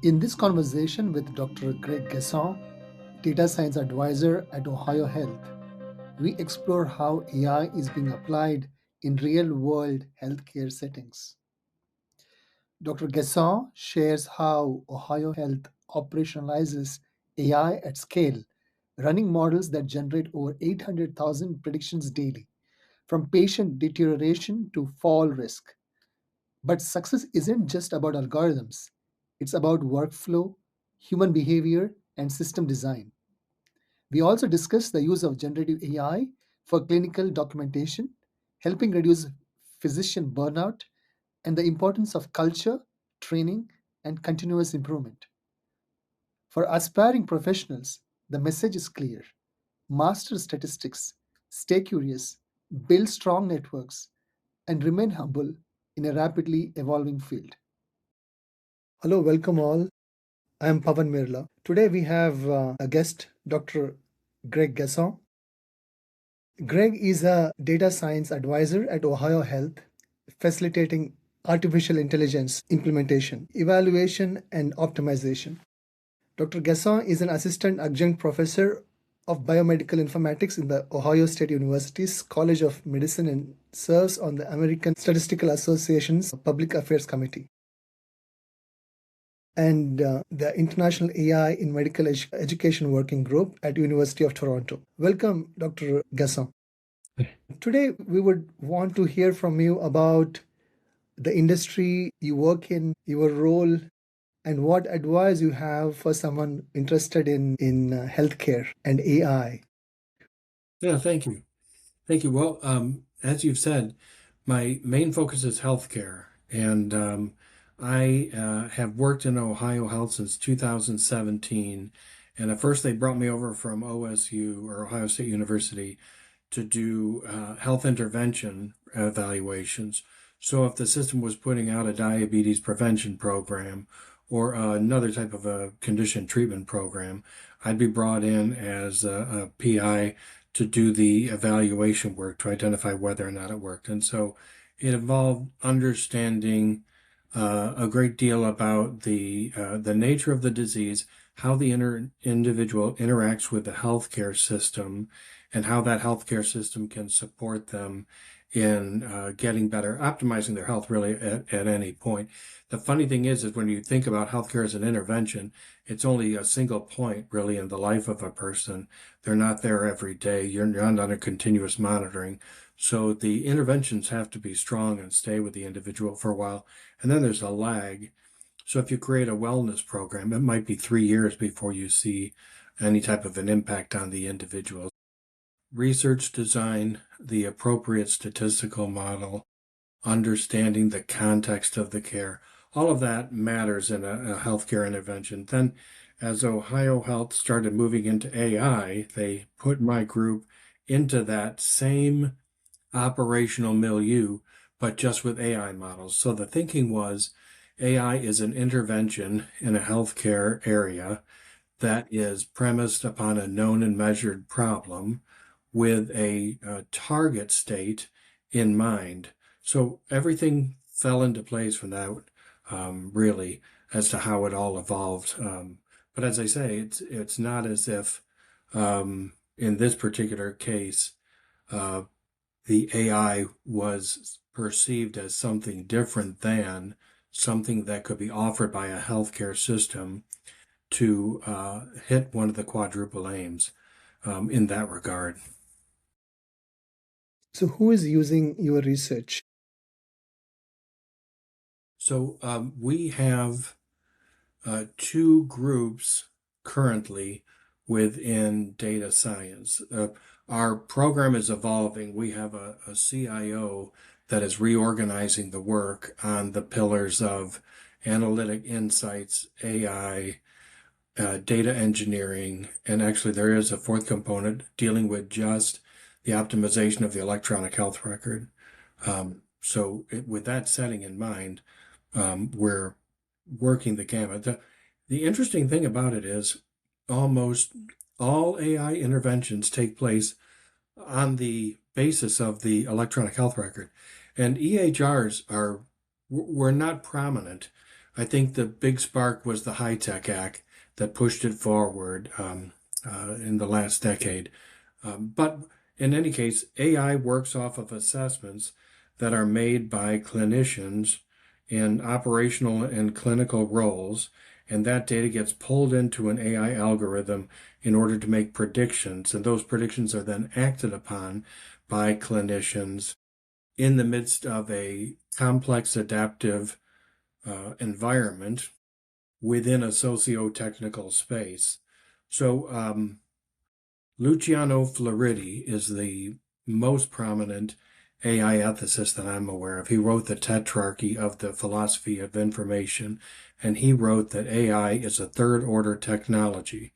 In this conversation with Dr. Gregg Gascon, data science advisor at Ohio Health, we explore how AI is being applied in real world healthcare settings. Dr. Gascon shares how Ohio Health operationalizes AI at scale, running models that generate over 800,000 predictions daily, from patient deterioration to fall risk. But success isn't just about algorithms, it's about workflow, human behavior, and system design. We also discuss the use of generative AI for clinical documentation, helping reduce physician burnout, and the importance of culture, training, and continuous improvement. For aspiring professionals, the message is clear: master statistics, stay curious, build strong networks, and remain humble in a rapidly evolving field. Hello, welcome all. I am Pavan Mirla. Today we have a guest, Dr. Gregg Gascon. Greg is a data science advisor at Ohio Health, facilitating artificial intelligence implementation, evaluation, and optimization. Dr. Gascon is an assistant adjunct professor of biomedical informatics in the Ohio State University's College of Medicine and serves on the American Statistical Association's Public Affairs Committee and the International AI in Medical Education Working Group at University of Toronto. Welcome, Dr. Gasson. Today, we would want to hear from you about the industry you work in, your role, and what advice you have for someone interested in healthcare and AI. Yeah, thank you. Thank you. Well, as you've said, my main focus is healthcare, and I have worked in Ohio Health since 2017. And at first, they brought me over from OSU or Ohio State University to do health intervention evaluations. So if the system was putting out a diabetes prevention program or another type of a condition treatment program, I'd be brought in as a PI to do the evaluation work to identify whether or not it worked. And so it involved understanding a great deal about the nature of the disease, how the individual interacts with the healthcare system, and how that healthcare system can support them in getting better, optimizing their health really at any point. The funny thing is when you think about healthcare as an intervention, it's only a single point really in the life of a person. They're not there every day. You're not under continuous monitoring. So the interventions have to be strong and stay with the individual for a while. And then there's a lag. So if you create a wellness program, it might be 3 years before you see any type of an impact on the individual. Research design, the appropriate statistical model, understanding the context of the care, all of that matters in a healthcare intervention. Then, as Ohio Health started moving into AI, they put my group into that same operational milieu, but just with AI models. So the thinking was AI is an intervention in a healthcare area that is premised upon a known and measured problem with a target state in mind. So everything fell into place from that, really, as to how it all evolved. But as I say, it's not as if in this particular case the AI was perceived as something different than something that could be offered by a healthcare system to hit one of the quadruple aims in that regard. So, who is using your research? So we have two groups currently within data science. Our program is evolving. We have a CIO that is reorganizing the work on the pillars of analytic insights, AI, data engineering, and actually there is a fourth component dealing with just the optimization of the electronic health record. With that setting in mind, we're working the gamut. The interesting thing about it is almost all AI interventions take place on the basis of the electronic health record, and EHRs were not prominent I think the big spark was the High Tech Act that pushed it forward in the last decade. But in any case, AI works off of assessments that are made by clinicians in operational and clinical roles, and that data gets pulled into an AI algorithm in order to make predictions, and those predictions are then acted upon by clinicians in the midst of a complex adaptive environment within a socio-technical space. So Luciano Floridi is the most prominent AI ethicist that I'm aware of. He wrote the Tetrarchy of the Philosophy of Information, and he wrote that AI is a third order technology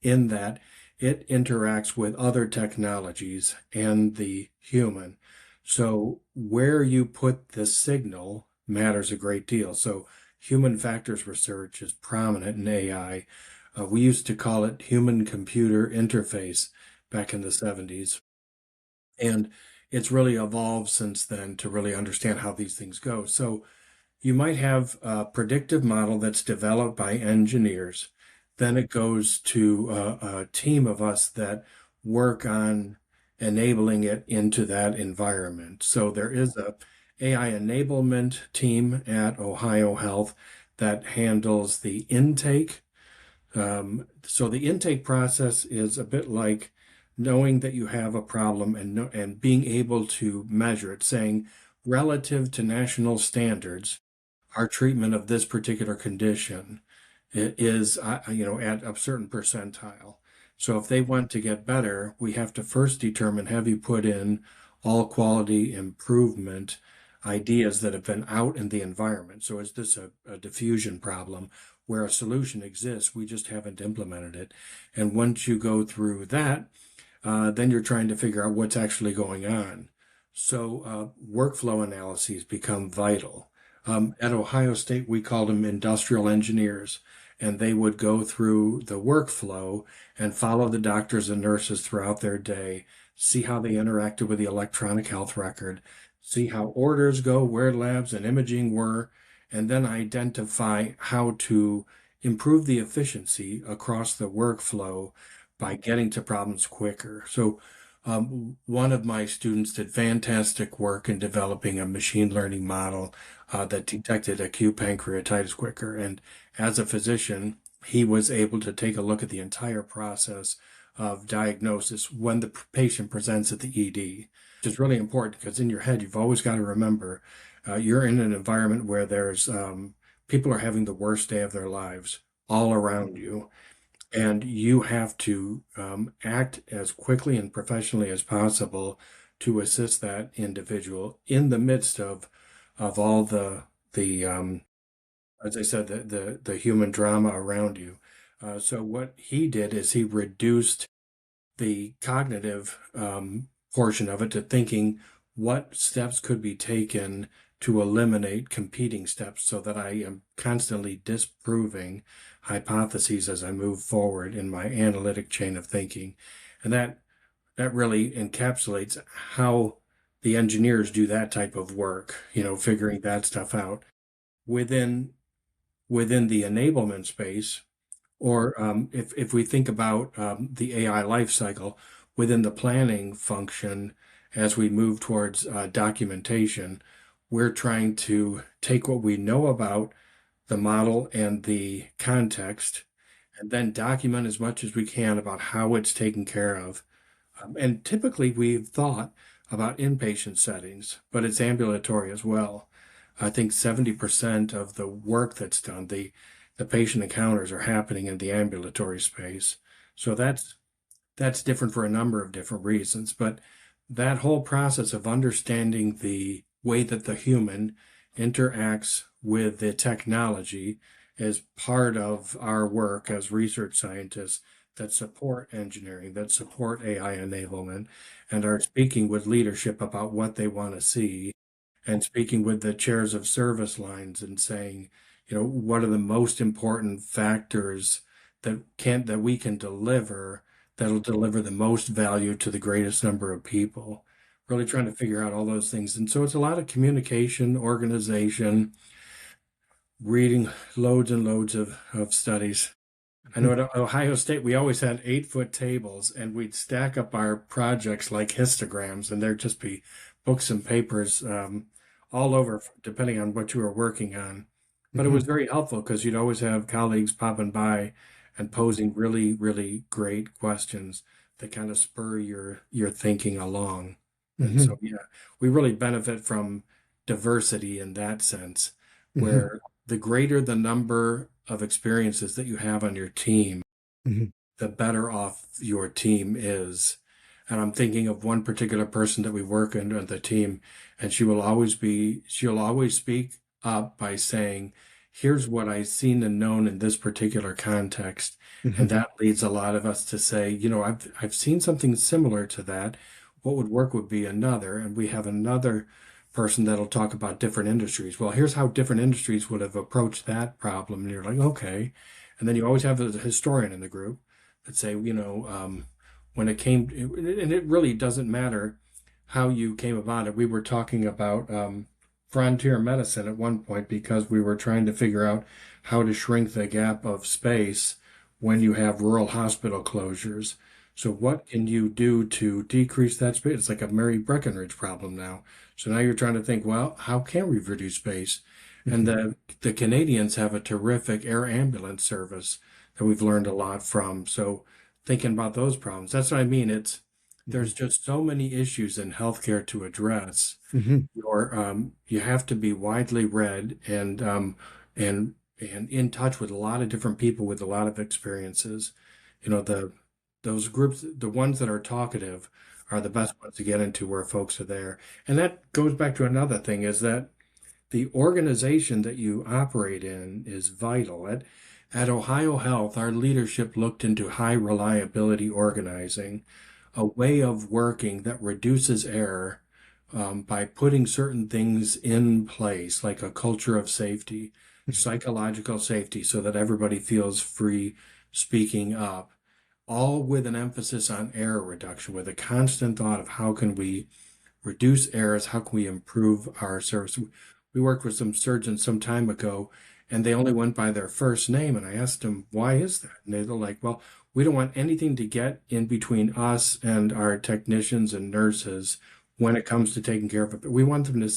in that it interacts with other technologies and the human. So where you put the signal matters a great deal. So human factors research is prominent in AI. We used to call it human computer interface back in the 70s. And it's really evolved since then to really understand how these things go. So you might have a predictive model that's developed by engineers. Then it goes to a team of us that work on enabling it into that environment. So there is a AI enablement team at Ohio Health that handles the intake. So the intake process is a bit like knowing that you have a problem and being able to measure it, saying relative to national standards our treatment of this particular condition is, at a certain percentile. So if they want to get better, we have to first determine, have you put in all quality improvement ideas that have been out in the environment? So is this a diffusion problem where a solution exists? We just haven't implemented it. And once you go through that, then you're trying to figure out what's actually going on. So workflow analyses become vital. At Ohio State, we called them industrial engineers, and they would go through the workflow and follow the doctors and nurses throughout their day, see how they interacted with the electronic health record, see how orders go, where labs and imaging were, and then identify how to improve the efficiency across the workflow by getting to problems quicker. So one of my students did fantastic work in developing a machine learning model that detected acute pancreatitis quicker. And as a physician, he was able to take a look at the entire process of diagnosis when the patient presents at the ED, which is really important because in your head, you've always got to remember you're in an environment where there's people are having the worst day of their lives all around you and you have to act as quickly and professionally as possible to assist that individual in the midst of all the as I said the human drama around you. So what he did is he reduced the cognitive portion of it to thinking what steps could be taken to eliminate competing steps so that I am constantly disproving hypotheses as I move forward in my analytic chain of thinking. And that really encapsulates how the engineers do that type of work, figuring that stuff out within within the enablement space or if we think about the AI life cycle within the planning function as we move towards documentation, we're trying to take what we know about the model and the context and then document as much as we can about how it's taken care of. And typically we've thought about inpatient settings, but it's ambulatory as well. I think 70% of the work that's done, the patient encounters are happening in the ambulatory space. So that's different for a number of different reasons. But that whole process of understanding the way that the human interacts with the technology is part of our work as research scientists that support engineering, that support AI enablement, and are speaking with leadership about what they want to see and speaking with the chairs of service lines and saying, what are the most important factors that we can deliver that'll deliver the most value to the greatest number of people. Really trying to figure out all those things. And so it's a lot of communication, organization, reading loads and loads of studies. I know at Ohio State, we always had 8-foot tables and we'd stack up our projects like histograms, and there'd just be books and papers all over, depending on what you were working on. But it was Mhm. very helpful because you'd always have colleagues popping by and posing really, really great questions that kind of spur your thinking along. And Mhm. so, yeah, we really benefit from diversity in that sense, Mhm. where the greater the number of experiences that you have on your team, Mhm. the better off your team is. And I'm thinking of one particular person that we work in on the team, and she'll always speak up by saying, here's what I've seen and known in this particular context. And Mhm. that leads a lot of us to say, I've seen something similar to that. What would work would be another. And we have another person that'll talk about different industries. Well, here's how different industries would have approached that problem. And you're like, okay. And then you always have a historian in the group that say, when it came, and it really doesn't matter how you came about it. We were talking about frontier medicine at one point because we were trying to figure out how to shrink the gap of space when you have rural hospital closures. So what can you do to decrease that space? It's like a Mary Breckinridge problem now. So now you're trying to think, well, how can we reduce space? And Mhm. the Canadians have a terrific air ambulance service that we've learned a lot from. So thinking about those problems, that's what I mean. Mhm. There's just so many issues in healthcare to address. Mhm. You have to be widely read and and in touch with a lot of different people with a lot of experiences. You know, those groups, the ones that are talkative are the best ones to get into where folks are there. And that goes back to another thing is that the organization that you operate in is vital. At Ohio Health, our leadership looked into high reliability organizing, a way of working that reduces error by putting certain things in place, like a culture of safety, psychological safety, so that everybody feels free speaking up, all with an emphasis on error reduction, with a constant thought of how can we reduce errors? How can we improve our service? We worked with some surgeons some time ago, and they only went by their first name. And I asked them, why is that? And they're like, well, we don't want anything to get in between us and our technicians and nurses when it comes to taking care of it. But we want them to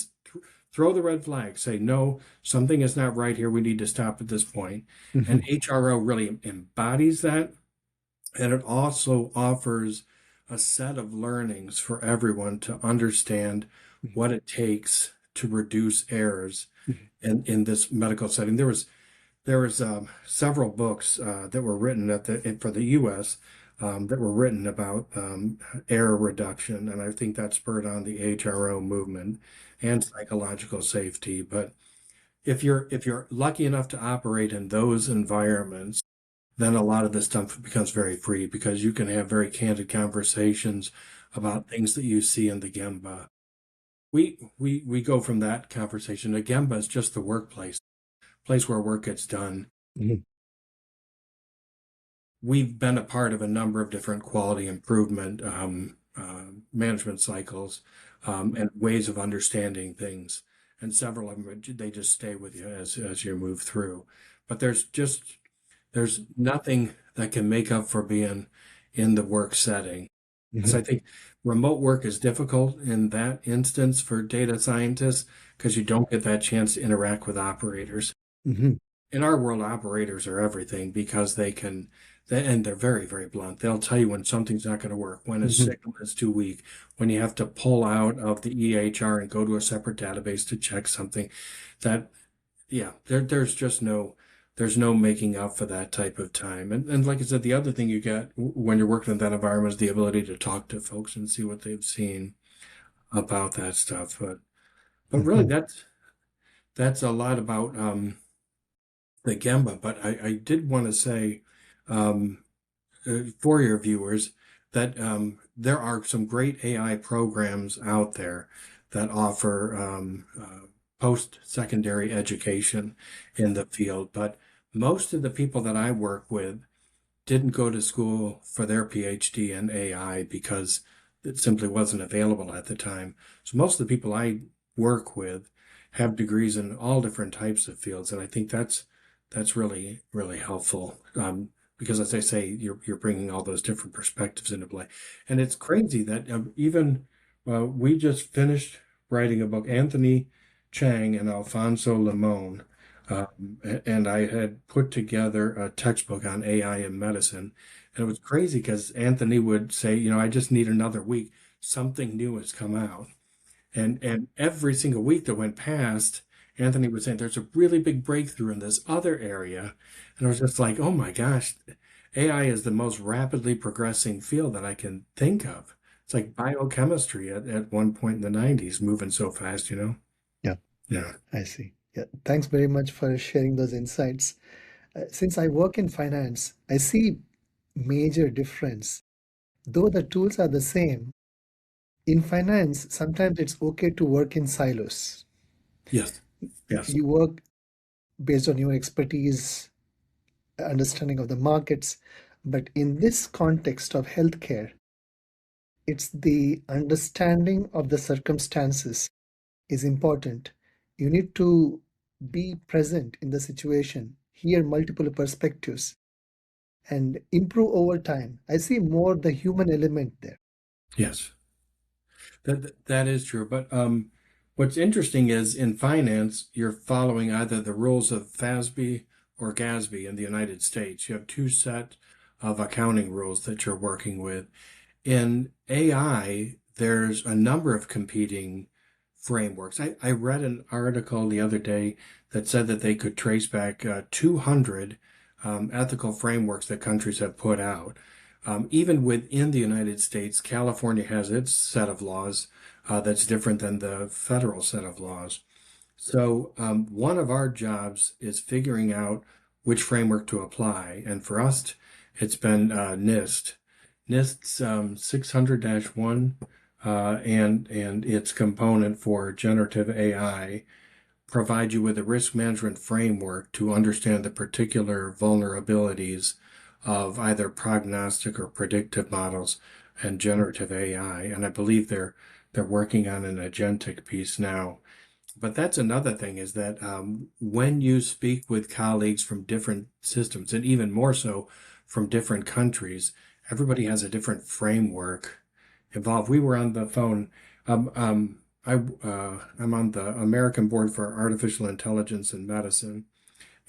throw the red flag, say, no, something is not right here. We need to stop at this point. And Mhm. HRO really embodies that. And it also offers a set of learnings for everyone to understand Mhm. what it takes to reduce errors Mhm. in this medical setting. There was several books that were written for the U.S. That were written about error reduction, and I think that spurred on the HRO movement and psychological safety. But if you're lucky enough to operate in those environments, then a lot of this stuff becomes very free because you can have very candid conversations about things that you see in the Gemba. We go from that conversation. The Gemba is just the workplace, place where work gets done. Mhm. We've been a part of a number of different quality improvement management cycles and ways of understanding things. And several of them, they just stay with you as you move through. But there's nothing that can make up for being in the work setting. Because Mhm. I think remote work is difficult in that instance for data scientists because you don't get that chance to interact with operators. Mhm. In our world, operators are everything because and they're very, very blunt. They'll tell you when something's not going to work, when a Mhm. signal is too weak, when you have to pull out of the EHR and go to a separate database to check something. That yeah, there's no making up for that type of time. And like I said, the other thing you get when you're working in that environment is the ability to talk to folks and see what they've seen about that stuff. But really Mhm. that's a lot about the Gemba. But I did want to say um, for your viewers that there are some great AI programs out there that offer post-secondary education in the field. But most of the people that I work with didn't go to school for their PhD in AI because it simply wasn't available at the time. So most of the people I work with have degrees in all different types of fields, and I think that's really really helpful. Because as I say, you're bringing all those different perspectives into play, and it's crazy that even we just finished writing a book, Anthony Chang and Alfonso Limon, and I had put together a textbook on AI in medicine, and it was crazy because Anthony would say, I just need another week. Something new has come out. And every single week that went past, Anthony was saying there's a really big breakthrough in this other area. And I was just like, oh my gosh, AI is the most rapidly progressing field that I can think of. It's like biochemistry at one point in the 90s, moving so fast. Yeah, Yeah. I see. Yeah, thanks very much for sharing those insights. Since I work in finance, I see major difference. Though the tools are the same, in finance, sometimes it's okay to work in silos. Yes. Yes. You work based on your expertise, understanding of the markets. But in this context of healthcare, it's the understanding of the circumstances is important. You need to be present in the situation, hear multiple perspectives, and improve over time. I see more the human element there. Yes. That is true. But what's interesting is in finance, you're following either the rules of FASB or GASB in the United States. You have two set of accounting rules that you're working with. In AI, there's a number of competing frameworks. I read an article the other day that said that they could trace back 200 ethical frameworks that countries have put out. Even within the United States, California has its set of laws that's different than the federal set of laws. So, one of our jobs is figuring out which framework to apply. And for us, it's been NIST. NIST's 600-1 and its component for generative AI provide you with a risk management framework to understand the particular vulnerabilities of either prognostic or predictive models and generative AI. And I believe they're working on an agentic piece now. But that's another thing is that when you speak with colleagues from different systems, and even more so from different countries, everybody has a different framework involved. We were on the phone. I'm on the American Board for Artificial Intelligence in Medicine,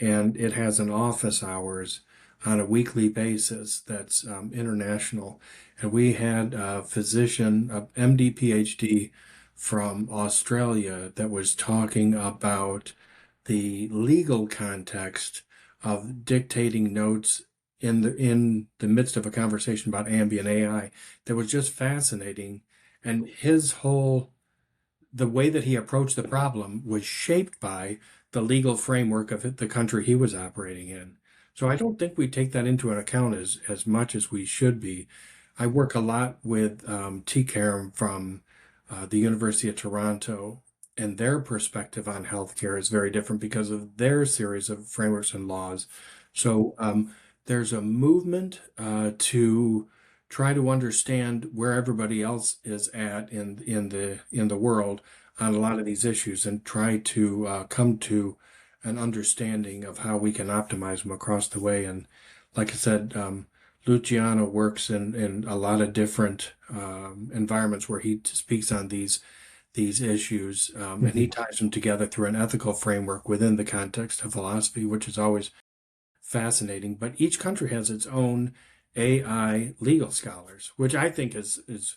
and it has an office hours on a weekly basis that's international. And we had a physician, a MD, PhD from Australia that was talking about the legal context of dictating notes in the midst of a conversation about ambient AI that was just fascinating. And his whole the way that he approached the problem was shaped by the legal framework of the country he was operating in. So I don't think we take that into account as much as we should be. I work a lot with T. Karam from the University of Toronto, and their perspective on healthcare is very different because of their series of frameworks and laws. So there's a movement to try to understand where everybody else is at in the world on a lot of these issues and try to come to an understanding of how we can optimize them across the way. And like I said, Luciano works in a lot of different environments where he speaks on these issues, and he Mhm. ties them together through an ethical framework within the context of philosophy, which is always fascinating. But each country has its own AI legal scholars, which I think is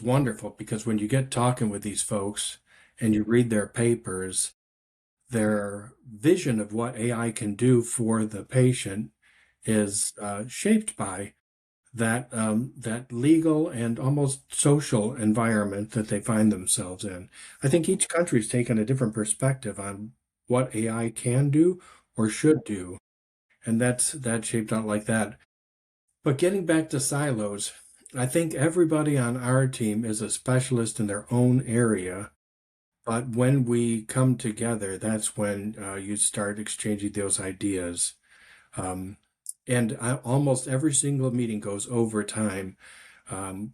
wonderful because when you get talking with these folks and you read their papers, their vision of what AI can do for the patient is shaped by that legal and almost social environment that they find themselves in. I think each country's taken a different perspective on what AI can do or should do, and that's shaped out like that. But getting back to silos, I think everybody on our team is a specialist in their own area. But when we come together, that's when you start exchanging those ideas. Um, and almost every single meeting goes over time,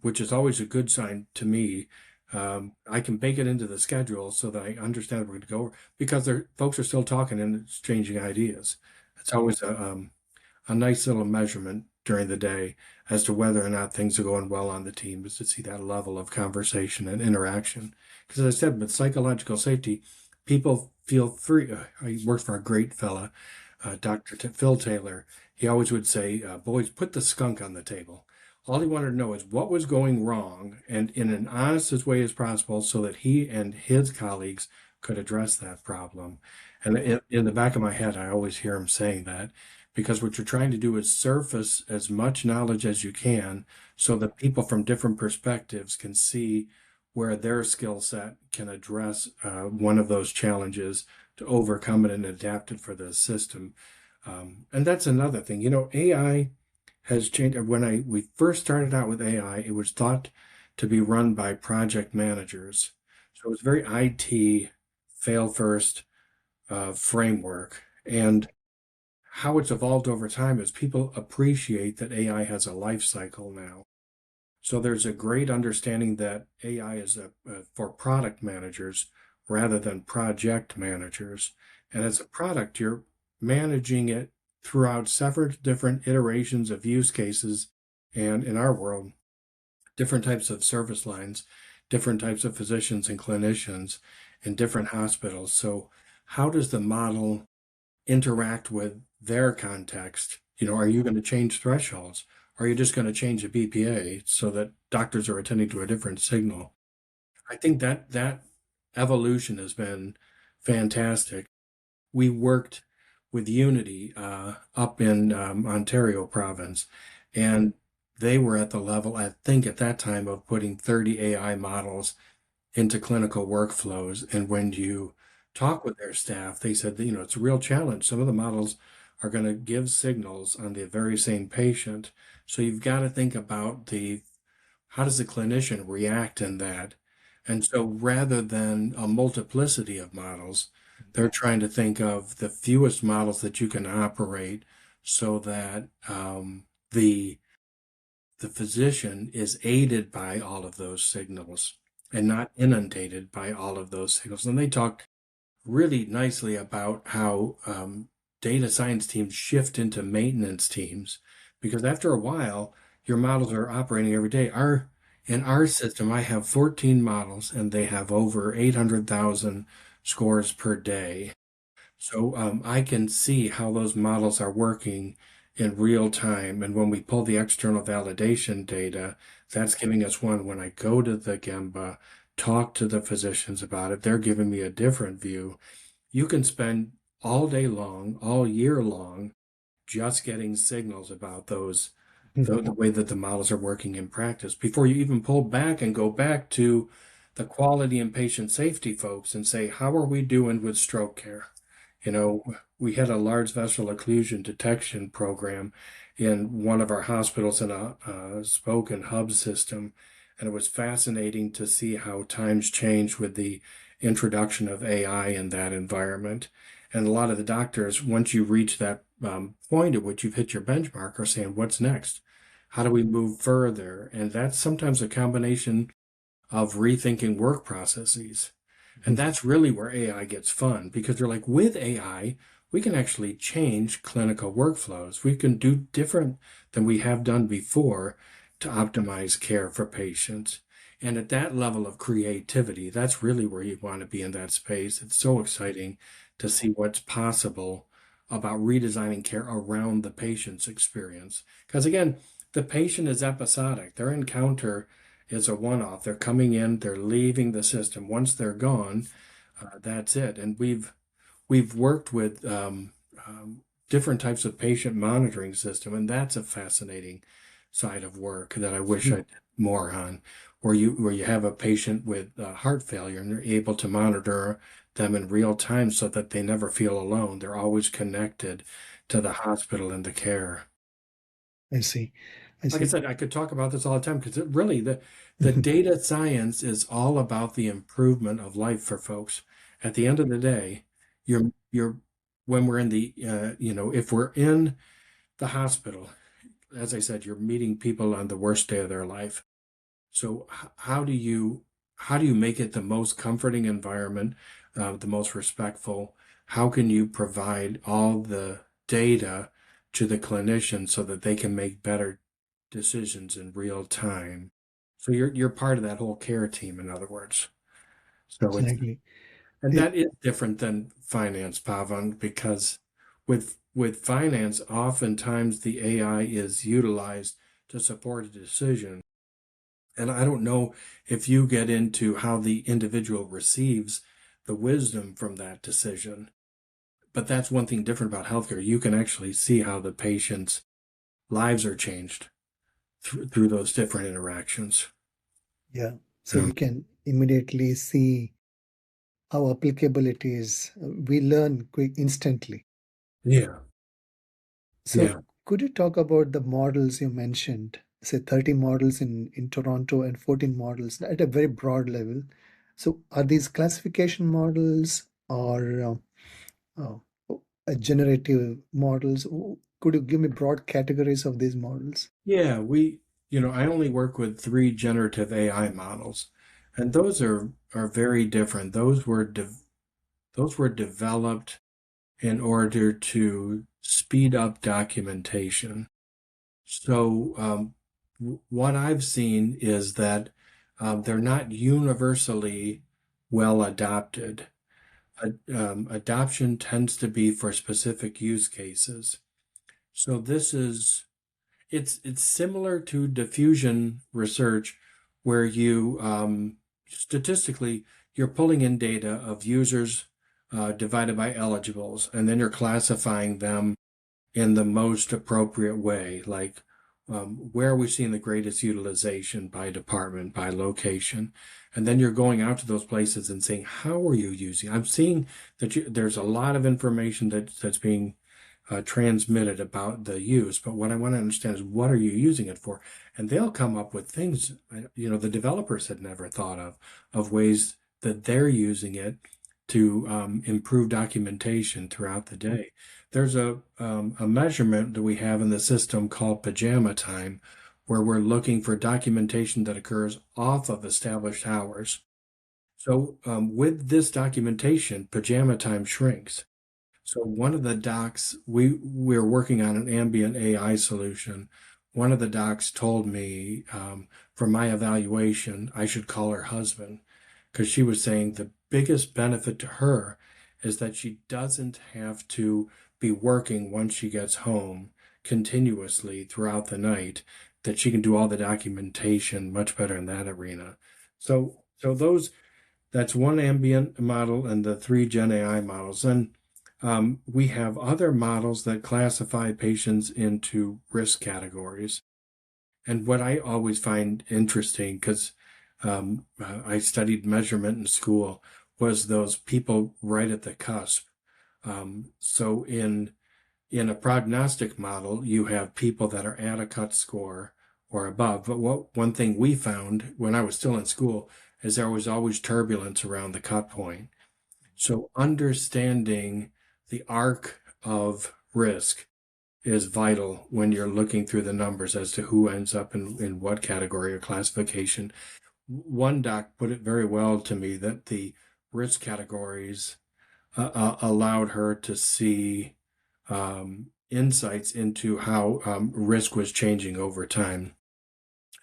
which is always a good sign to me. I can bake it into the schedule so that I understand we're going to go over because folks are still talking and exchanging ideas. It's always a nice little measurement during the day as to whether or not things are going well on the team is to see that level of conversation and interaction. Because as I said, with psychological safety, people feel free. I worked for a great fella, Phil Taylor. He always would say, boys, put the skunk on the table. All he wanted to know is what was going wrong and in an honest as way as possible so that he and his colleagues could address that problem. And in the back of my head, I always hear him saying that because what you're trying to do is surface as much knowledge as you can so that people from different perspectives can see where their skill set can address one of those challenges to overcome it and adapt it for the system. And that's another thing. AI has changed. When we first started out with AI, it was thought to be run by project managers. So it was very IT, fail first framework. And how it's evolved over time is people appreciate that AI has a life cycle now. So there's a great understanding that AI is for product managers rather than project managers. And as a product, you're managing it throughout several different iterations of use cases. And in our world, different types of service lines, different types of physicians and clinicians in different hospitals. So, how does the model interact with their context? Are you going to change thresholds? Are you just going to change the BPA so that doctors are attending to a different signal? I think that evolution has been fantastic. We worked with Unity up in Ontario province, and they were at the level, I think, at that time of putting 30 AI models into clinical workflows. And when you talk with their staff, they said that, it's a real challenge. Some of the models are going to give signals on the very same patient. So you've got to think about how does the clinician react in that? And so rather than a multiplicity of models, they're trying to think of the fewest models that you can operate so that the physician is aided by all of those signals and not inundated by all of those signals. And they talked really nicely about how data science teams shift into maintenance teams because after a while, your models are operating every day. In our system, I have 14 models and they have over 800,000 scores per day. So I can see how those models are working in real time. And when we pull the external validation data, that's giving us one. When I go to the Gemba, talk to the physicians about it, they're giving me a different view. You can spend all day long, all year long, just getting signals about the way that the models are working in practice before you even pull back and go back to the quality and patient safety folks and say, how are we doing with stroke care? We had a large vessel occlusion detection program in one of our hospitals in a spoke and hub system. And it was fascinating to see how times changed with the introduction of AI in that environment. And a lot of the doctors, once you reach that point at which you've hit your benchmark, are saying, what's next? How do we move further? And that's sometimes a combination of rethinking work processes. And that's really where AI gets fun because they're like, with AI, we can actually change clinical workflows. We can do different than we have done before to optimize care for patients. And at that level of creativity, that's really where you want to be in that space. It's so exciting to see what's possible about redesigning care around the patient's experience. Because again, the patient is episodic. Their encounter is a one-off. They're coming in, they're leaving the system. Once they're gone, that's it. And we've worked with different types of patient monitoring system, and that's a fascinating side of work that I wish I did more on, where you have a patient with heart failure and you're able to monitor them in real time so that they never feel alone. They're always connected to the hospital and the care. I see. I Like I see. said, I could talk about this all the time because really the data science is all about the improvement of life for folks. At the end of the day, you're when we're in the if we're in the hospital, as I said, you're meeting people on the worst day of their life. So how do you how do you make it the most comforting environment, the most respectful? How can you provide all the data to the clinician so that they can make better decisions in real time? So you're part of that whole care team, in other words. So it's Exactly. and It, that is different than finance, Pavan, because with finance, oftentimes the AI is utilized to support a decision. And I don't know if you get into how the individual receives the wisdom from that decision, but that's one thing different about healthcare. You can actually see how the patient's lives are changed through those different interactions. yeah. So Um, you can immediately see how applicable it is. We learn quick instantly. yeah, So yeah. could you talk about the models you mentioned? Say 30 models in Toronto and 14 models at a very broad level. So are these classification models or generative models? Could you give me broad categories of these models? Yeah, I only work with three generative AI models, and those are very different. Those were developed in order to speed up documentation. So, what I've seen is that they're not universally well adopted. Adoption tends to be for specific use cases. So it's similar to diffusion research, where you statistically you're pulling in data of users divided by eligibles, and then you're classifying them in the most appropriate way, like where are we seeing the greatest utilization by department, by location, and then you're going out to those places and saying, how are you using? I'm seeing that there's a lot of information that's being transmitted about the use, but what I want to understand is what are you using it for? And they'll come up with things, the developers had never thought of ways that they're using it to improve documentation throughout the day. There's a measurement that we have in the system called pajama time, where we're looking for documentation that occurs off of established hours. So with this documentation, pajama time shrinks. So one of the docs, we're working on an ambient AI solution. One of the docs told me for my evaluation, I should call her husband, because she was saying the biggest benefit to her is that she doesn't have to be working once she gets home continuously throughout the night, that she can do all the documentation much better in that arena. So that's one ambient model and the three Gen AI models. And we have other models that classify patients into risk categories. And what I always find interesting, because I studied measurement in school, was those people right at the cusp. So in a prognostic model, you have people that are at a cut score or above. But one thing we found when I was still in school is there was always turbulence around the cut point. So understanding the arc of risk is vital when you're looking through the numbers as to who ends up in what category or classification. One doc put it very well to me that the risk categories allowed her to see insights into how risk was changing over time.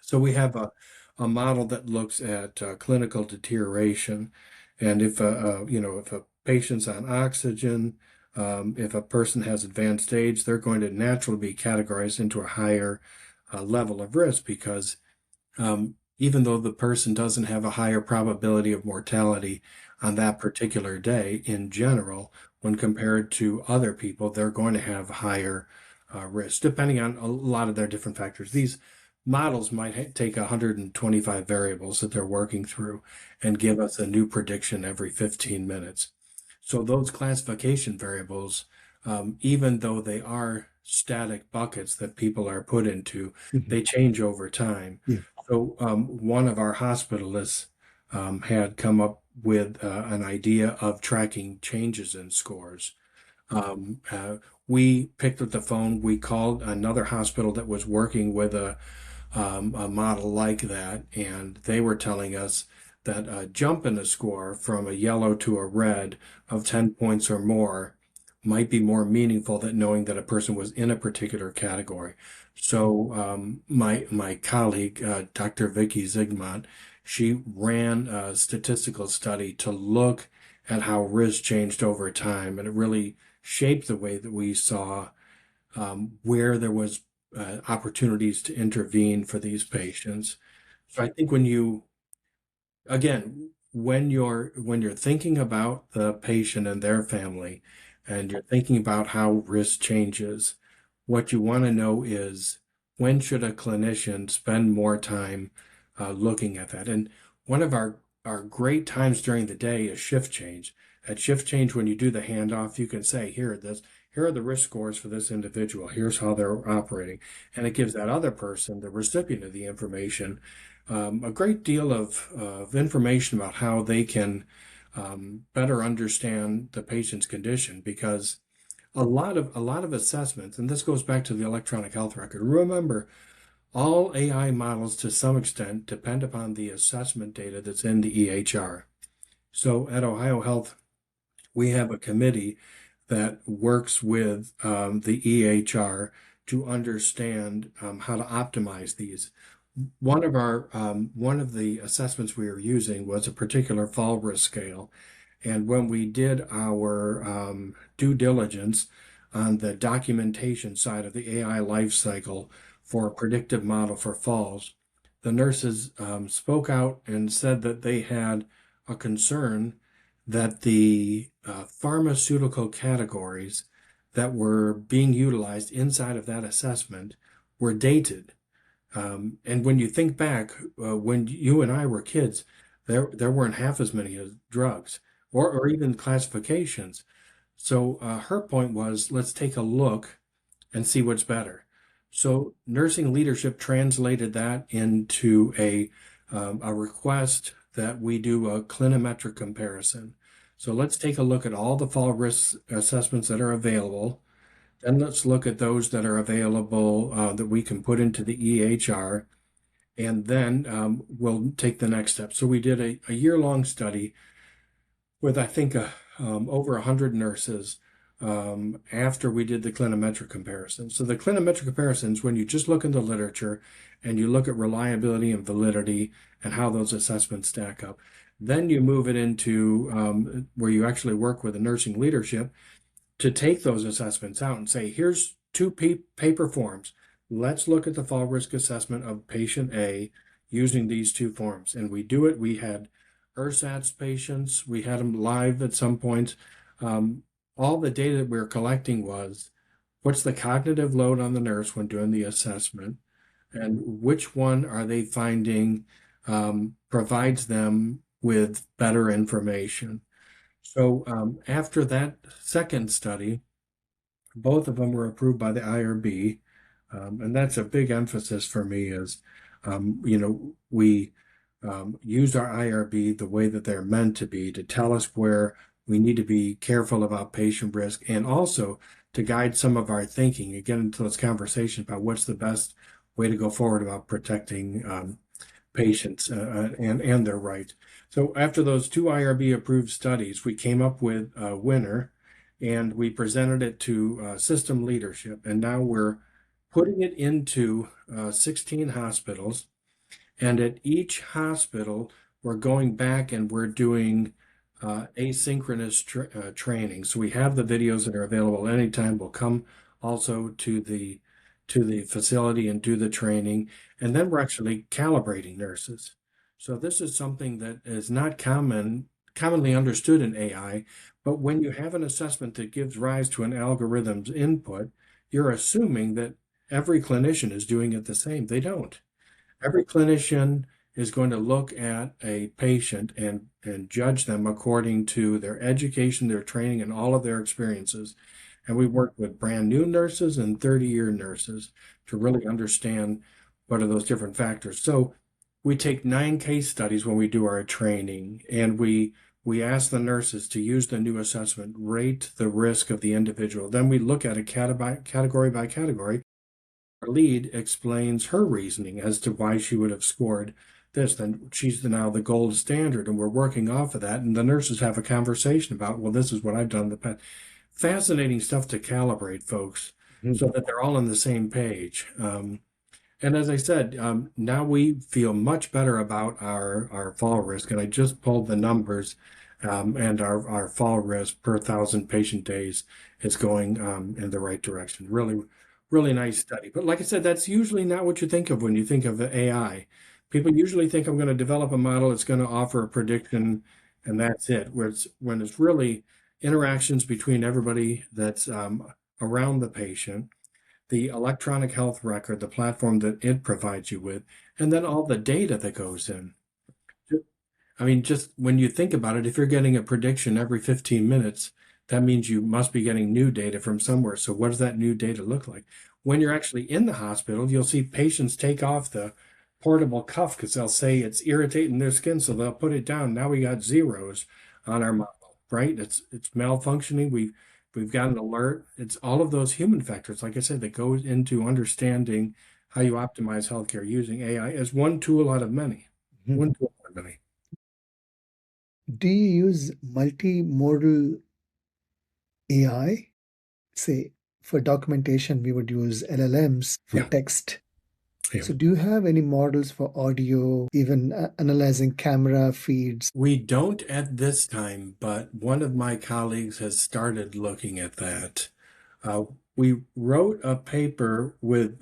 So we have a model that looks at clinical deterioration, and if a patient's on oxygen, if a person has advanced age, they're going to naturally be categorized into a higher level of risk because even though the person doesn't have a higher probability of mortality on that particular day in general, when compared to other people, they're going to have higher risk, depending on a lot of their different factors. These models might take 125 variables that they're working through and give us a new prediction every 15 minutes. So those classification variables, even though they are static buckets that people are put into, Mhm. they change over time. Yeah. So one of our hospitalists had come up with an idea of tracking changes in scores. Um, uh, we picked up the phone. We called another hospital that was working with a model like that, and they were telling us that a jump in the score from a yellow to a red of 10 points or more might be more meaningful than knowing that a person was in a particular category. So my colleague, Dr. Vicky Zygmunt, she ran a statistical study to look at how risk changed over time, and it really shaped the way that we saw where there was opportunities to intervene for these patients. So I think again, when you're thinking about the patient and their family, and you're thinking about how risk changes, what you want to know is when should a clinician spend more time looking at that? And one of our great times during the day is shift change. At shift change, when you do the handoff, you can say, here are the risk scores for this individual. Here's how they're operating. And it gives that other person, the recipient of the information, a great deal of information about how they can better understand the patient's condition, because a lot of assessments, and this goes back to the electronic health record. Remember, all AI models to some extent depend upon the assessment data that's in the EHR. So at Ohio Health, we have a committee that works with the EHR to understand how to optimize these. One of the assessments we were using was a particular fall risk scale, and when we did our due diligence on the documentation side of the AI life cycle for a predictive model for falls, the nurses spoke out and said that they had a concern that the pharmaceutical categories that were being utilized inside of that assessment were dated. And when you think back, when you and I were kids, there weren't half as many as drugs or even classifications. So her point was, let's take a look and see what's better. So nursing leadership translated that into a request that we do a clinometric comparison. So let's take a look at all the fall risk assessments that are available. Then let's look at those that are available that we can put into the EHR, and then we'll take the next step. So we did a year-long study with, I think, over 100 nurses after we did the clinometric comparison. So the clinometric comparisons, when you just look in the literature and you look at reliability and validity and how those assessments stack up, then you move it into where you actually work with the nursing leadership to take those assessments out and say, here's two paper forms. Let's look at the fall risk assessment of patient A using these two forms. And we do it. We had ersatz patients. We had them live at some point. All the data that we were collecting was, what's the cognitive load on the nurse when doing the assessment, and which one are they finding provides them with better information. So after that second study, both of them were approved by the IRB, and that's a big emphasis for me. Is we use our IRB the way that they're meant to be, to tell us where we need to be careful about patient risk, and also to guide some of our thinking and get into those conversations about what's the best way to go forward about protecting patients and their rights. So after those two IRB approved studies, we came up with a winner, and we presented it to system leadership. And now we're putting it into 16 hospitals. And at each hospital, we're going back and we're doing asynchronous training. So we have the videos that are available anytime. We'll come also to the facility and do the training. And then we're actually calibrating nurses. So this is something that is not commonly understood in AI, but when you have an assessment that gives rise to an algorithm's input, you're assuming that every clinician is doing it the same. They don't. Every clinician is going to look at a patient and judge them according to their education, their training, and all of their experiences. And we work with brand new nurses and 30-year nurses to really understand what are those different factors. So we take 9 case studies when we do our training, and we ask the nurses to use the new assessment, rate the risk of the individual. Then we look at it category by category. Our lead explains her reasoning as to why she would have scored this, then she's now the gold standard, and we're working off of that. And the nurses have a conversation about, well, this is what I've done in the past. Fascinating stuff to calibrate, folks, so that they're all on the same page. And as I said, now we feel much better about our fall risk. And I just pulled the numbers, and our fall risk per 1,000 patient days is going in the right direction. Really, really nice study. But like I said, that's usually not what you think of when you think of the AI. People usually think I'm going to develop a model, it's going to offer a prediction, and that's it. When it's really interactions between everybody that's around the patient, the electronic health record, the platform that it provides you with, and then all the data that goes in. I mean, just when you think about it, if you're getting a prediction every 15 minutes, that means you must be getting new data from somewhere. So what does that new data look like? When you're actually in the hospital, you'll see patients take off the portable cuff because they'll say it's irritating their skin, so they'll put it down. Now we got zeros on our model, right? It's malfunctioning. We've got an alert. It's all of those human factors, like I said, that goes into understanding how you optimize healthcare using AI as one tool out of many. One tool out of many. Do you use multimodal AI? Say, for documentation, we would use LLMs for Yeah. text. Yeah. So, do you have any models for audio, even analyzing camera feeds? We don't at this time, but one of my colleagues has started looking at that. Uh, we wrote a paper with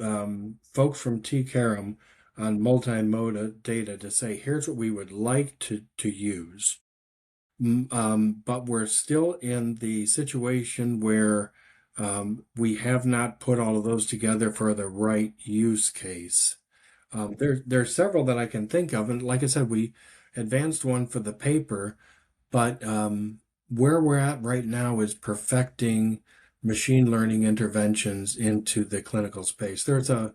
folks from TCARM on multimodal data to say, here's what we would like to use. But we're still in the situation where we have not put all of those together for the right use case. There's several that I can think of, and like I said, we advanced one for the paper, but where we're at right now is perfecting machine learning interventions into the clinical space. There's a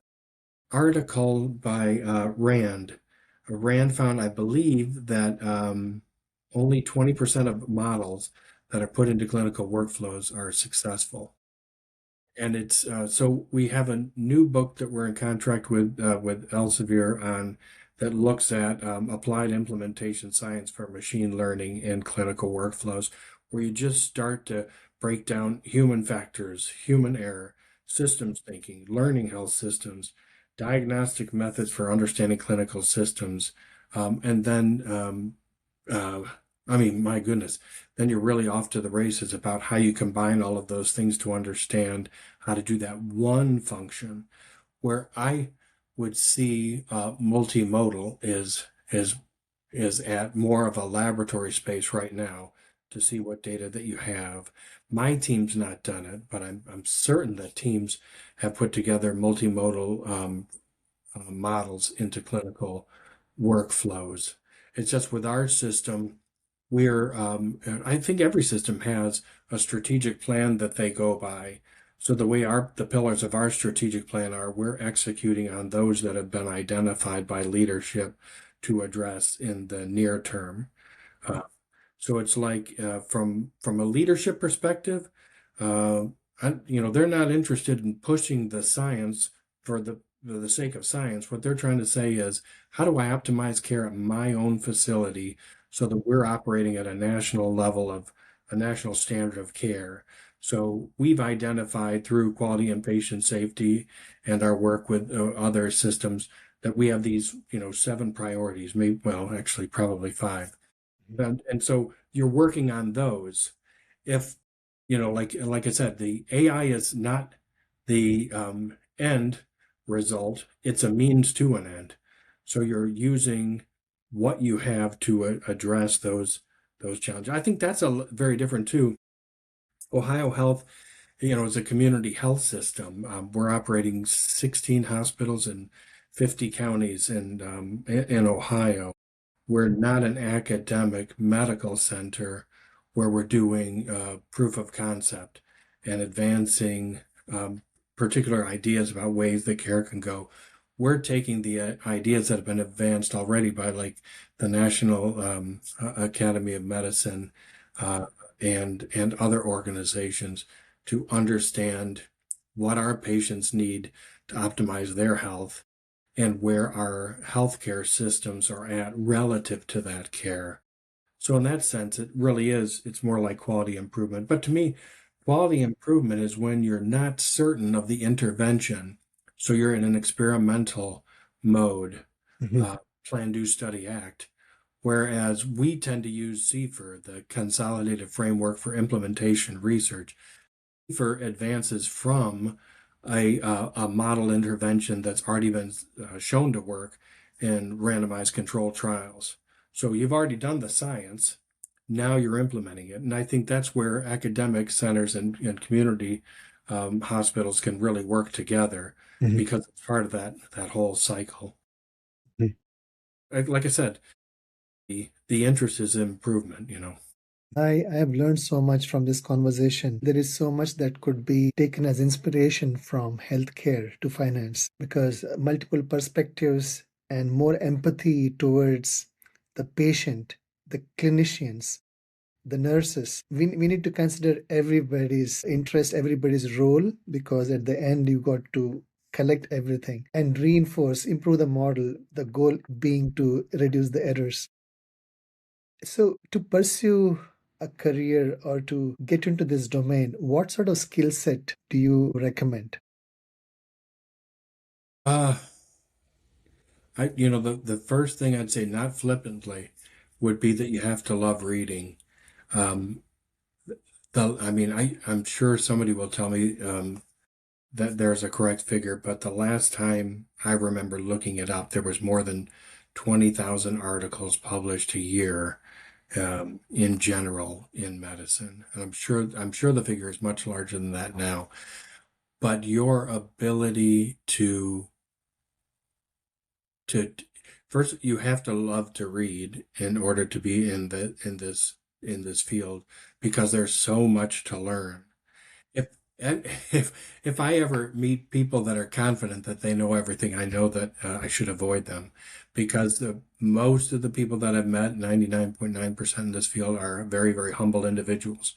article by Rand. Rand found, I believe, that only 20% of models that are put into clinical workflows are successful. And it's so we have a new book that we're in contract with Elsevier on that looks at applied implementation science for machine learning in clinical workflows, where you just start to break down human factors, human error, systems thinking, learning health systems, diagnostic methods for understanding clinical systems, and then uh, I mean, my goodness, then you're really off to the races about how you combine all of those things to understand how to do that one function. Where I would see multimodal is at more of a laboratory space right now to see what data that you have. My team's not done it, but I'm certain that teams have put together multimodal models into clinical workflows. It's just with our system, I think every system has a strategic plan that they go by. So the way the pillars of our strategic plan are, we're executing on those that have been identified by leadership to address in the near term. Uh, so it's like from a leadership perspective, uh, they're not interested in pushing the science for the sake of science. What they're trying to say is, how do I optimize care at my own facility so that we're operating at a national level of a national standard of care? So we've identified through quality and patient safety and our work with other systems that we have these, 7 priorities, maybe, well, actually probably 5. And so you're working on those. If, like I said, the AI is not the end result, it's a means to an end. So you're using what you have to address those challenges. I think that's very different too. Ohio Health, is a community health system. We're operating 16 hospitals in 50 counties in Ohio. We're not an academic medical center where we're doing proof of concept and advancing particular ideas about ways that care can go. We're taking the ideas that have been advanced already by like the National Academy of Medicine uh, and other organizations to understand what our patients need to optimize their health and where our healthcare systems are at relative to that care. So in that sense, it really is, it's more like quality improvement. But to me, quality improvement is when you're not certain of the intervention. So you're in an experimental mode, Mhm. plan, do, study, act. Whereas we tend to use CFIR, the Consolidated Framework for Implementation Research. CFIR advances from a model intervention that's already been shown to work in randomized controlled trials. So you've already done the science, now you're implementing it. And I think that's where academic centers and community hospitals can really work together Mhm. because it's part of that whole cycle. Mhm. Like I said, the interest is improvement. I have learned so much from this conversation. There is so much that could be taken as inspiration from healthcare to finance because multiple perspectives and more empathy towards the patient, the clinicians, the nurses. We need to consider everybody's interest, everybody's role, because at the end, you got to collect everything and reinforce, improve the model, the goal being to reduce the errors. So, to pursue a career or to get into this domain, what sort of skill set do you recommend? Uh, the first thing I'd say, not flippantly, would be that you have to love reading. Um, I'm sure somebody will tell me that there's a correct figure, but the last time I remember looking it up, there was more than 20,000 articles published a year in general in medicine. And I'm sure the figure is much larger than that now. But your ability to first you have to love to read in order to be in this field because there's so much to learn. If and if I ever meet people that are confident that they know everything, I know that I should avoid them because the most of the people that I've met, 99.9% in this field, are very, very humble individuals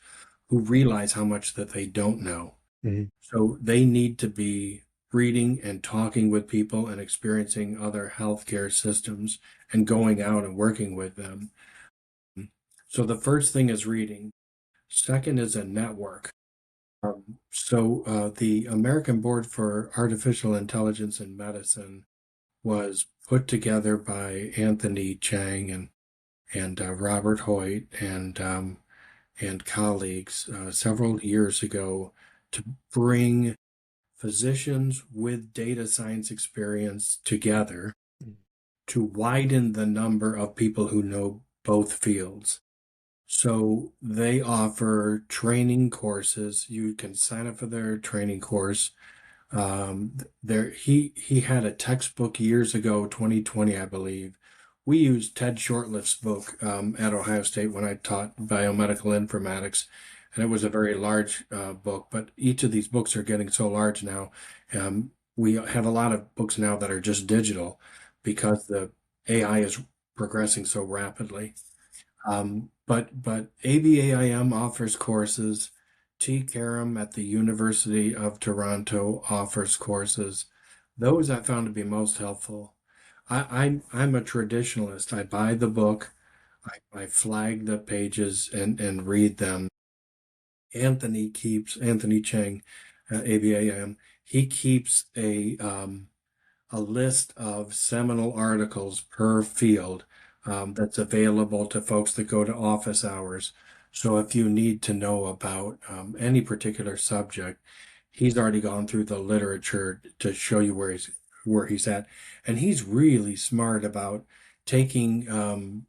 who realize how much that they don't know. Mhm. So they need to be reading and talking with people and experiencing other healthcare systems and going out and working with them. So the first thing is reading. Second is a network. So the American Board for Artificial Intelligence in Medicine was put together by Anthony Chang and Robert Hoyt and colleagues several years ago to bring physicians with data science experience together to widen the number of people who know both fields. So they offer training courses. You can sign up for their training course. He had a textbook years ago, 2020, I believe. We used Ted Shortlift's book at Ohio State when I taught biomedical informatics, and it was a very large book. But each of these books are getting so large now. We have a lot of books now that are just digital because the AI is progressing so rapidly. But ABAIM offers courses. TCARM at the University of Toronto offers courses. Those I found to be most helpful. I'm a traditionalist. I buy the book, I flag the pages and read them. Anthony Chang, ABAIM, he keeps a list of seminal articles per field that's available to folks that go to office hours. So if you need to know about any particular subject, he's already gone through the literature to show you where he's at, and he's really smart about taking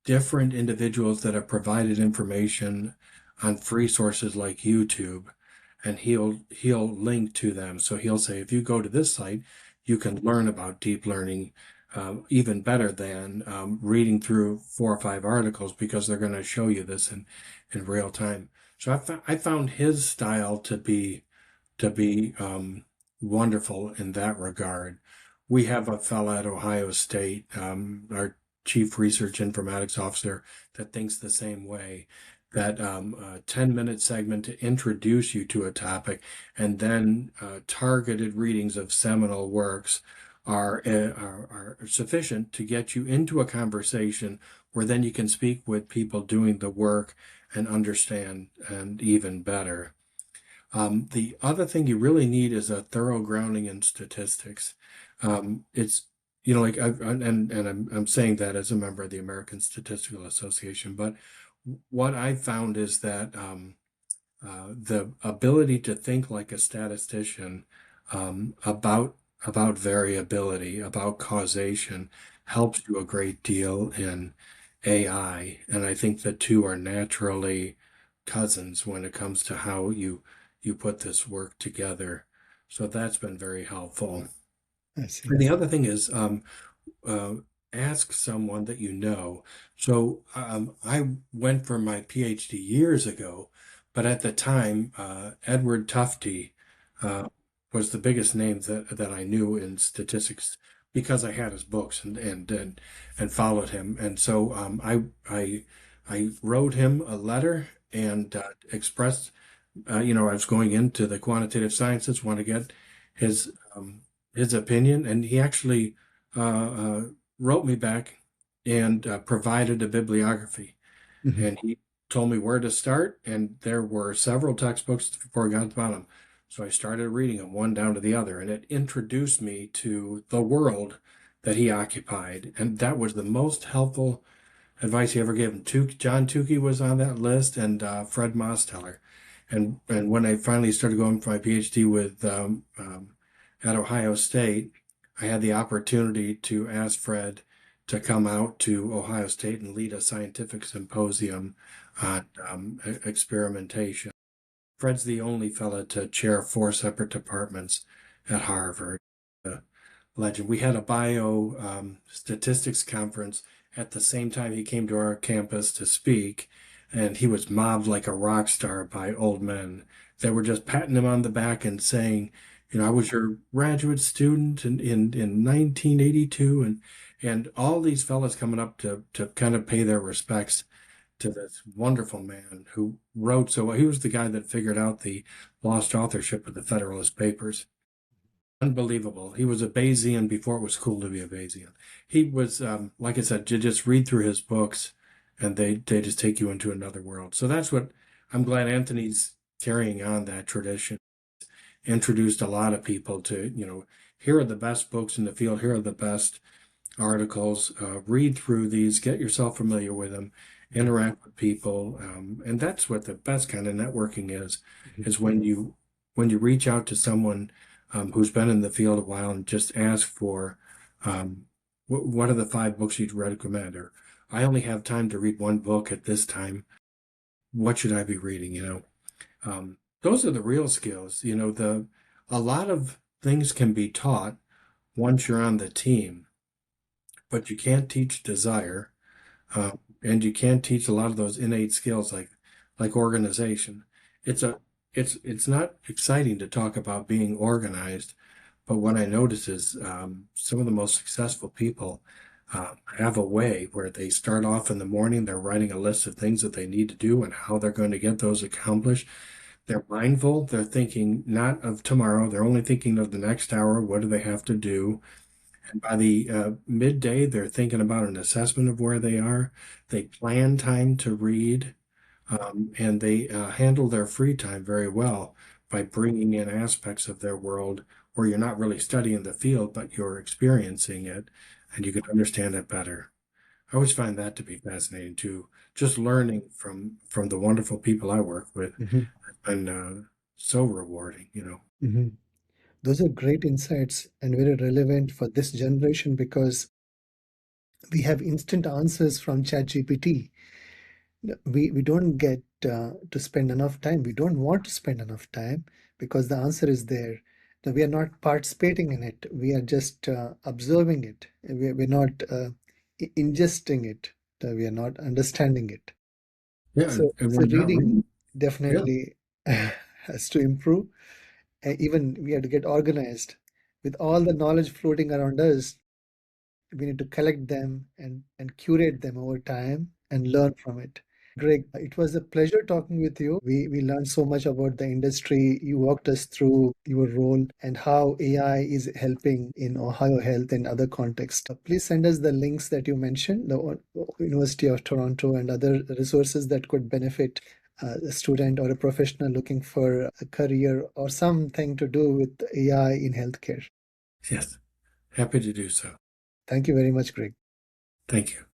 different individuals that have provided information on free sources like YouTube, and he'll link to them. So he'll say, if you go to this site, you can learn about deep learning even better than reading through 4 or 5 articles because they're going to show you this in real time. So I found his style to be wonderful in that regard. We have a fellow at Ohio State, our chief research informatics officer, that thinks the same way. That a 10-minute segment to introduce you to a topic and then targeted readings of seminal works are sufficient to get you into a conversation where then you can speak with people doing the work and understand and even better. The other thing you really need is a thorough grounding in statistics. It's like I'm saying that as a member of the American Statistical Association, but what I found is that the ability to think like a statistician about variability, about causation, helps you a great deal in AI, and I think the two are naturally cousins when it comes to how you put this work together. So that's been very helpful. I see. And the other thing is uh, ask someone that you know. So I went for my PhD years ago, but at the time, Edward Tufte uh, was the biggest name that I knew in statistics because I had his books and followed him. And so I wrote him a letter and expressed I was going into the quantitative sciences, want to get his his opinion, and he actually uh, uh, wrote me back and provided a bibliography, Mhm. and he told me where to start, and there were several textbooks before I got to the bottom. So I started reading them one down to the other, and it introduced me to the world that he occupied, and that was the most helpful advice he ever gave. John Tukey was on that list, and Fred Mosteller. And when I finally started going for my PhD with at Ohio State, I had the opportunity to ask Fred to come out to Ohio State and lead a scientific symposium on experimentation. Fred's the only fella to chair four separate departments at Harvard. Legend. We had a bio statistics conference at the same time he came to our campus to speak, and he was mobbed like a rock star by old men that were just patting him on the back and saying, I was your graduate student in 1982, and all these fellas coming up to kind of pay their respects to this wonderful man who wrote so well. He was the guy that figured out the lost authorship of the Federalist Papers. Unbelievable. He was a Bayesian before it was cool to be a Bayesian. He was, like I said, you just read through his books and they just take you into another world. So that's what I'm glad Anthony's carrying on that tradition. Introduced a lot of people to, here are the best books in the field, here are the best articles. Read through these, get yourself familiar with them, interact with people, and that's what the best kind of networking Mhm. is when you reach out to someone who's been in the field a while and just ask for what are the five books you'd recommend, or I only have time to read one book at this time. What should I be reading? Those are the real skills. A lot of things can be taught once you're on the team, but you can't teach desire, uh, and you can't teach a lot of those innate skills like organization. It's a it's not exciting to talk about being organized, but what I notice is some of the most successful people have a way where they start off in the morning, they're writing a list of things that they need to do and how they're going to get those accomplished. They're mindful, they're thinking not of tomorrow, they're only thinking of the next hour. What do they have to do? And by the midday, they're thinking about an assessment of where they are. They plan time to read, and they handle their free time very well by bringing in aspects of their world where you're not really studying the field, but you're experiencing it, and you can understand it better. I always find that to be fascinating too. Just learning from the wonderful people I work with Mhm. has been so rewarding. Mhm. Those are great insights and very relevant for this generation because we have instant answers from ChatGPT. We don't get to spend enough time. We don't want to spend enough time because the answer is there. Now, we are not participating in it. We are just observing it. We're not ingesting it. We are not understanding it. Yeah, and So we're not reading reading. Yeah. definitely has to improve. Even we have to get organized. With all the knowledge floating around us, we need to collect them and curate them over time and learn from it. Greg, it was a pleasure talking with you. We learned so much about the industry. You walked us through your role and how AI is helping in Ohio Health and other contexts. Please send us the links that you mentioned, the University of Toronto and other resources that could benefit a student or a professional looking for a career or something to do with AI in healthcare. Yes, happy to do so. Thank you very much, Greg. Thank you.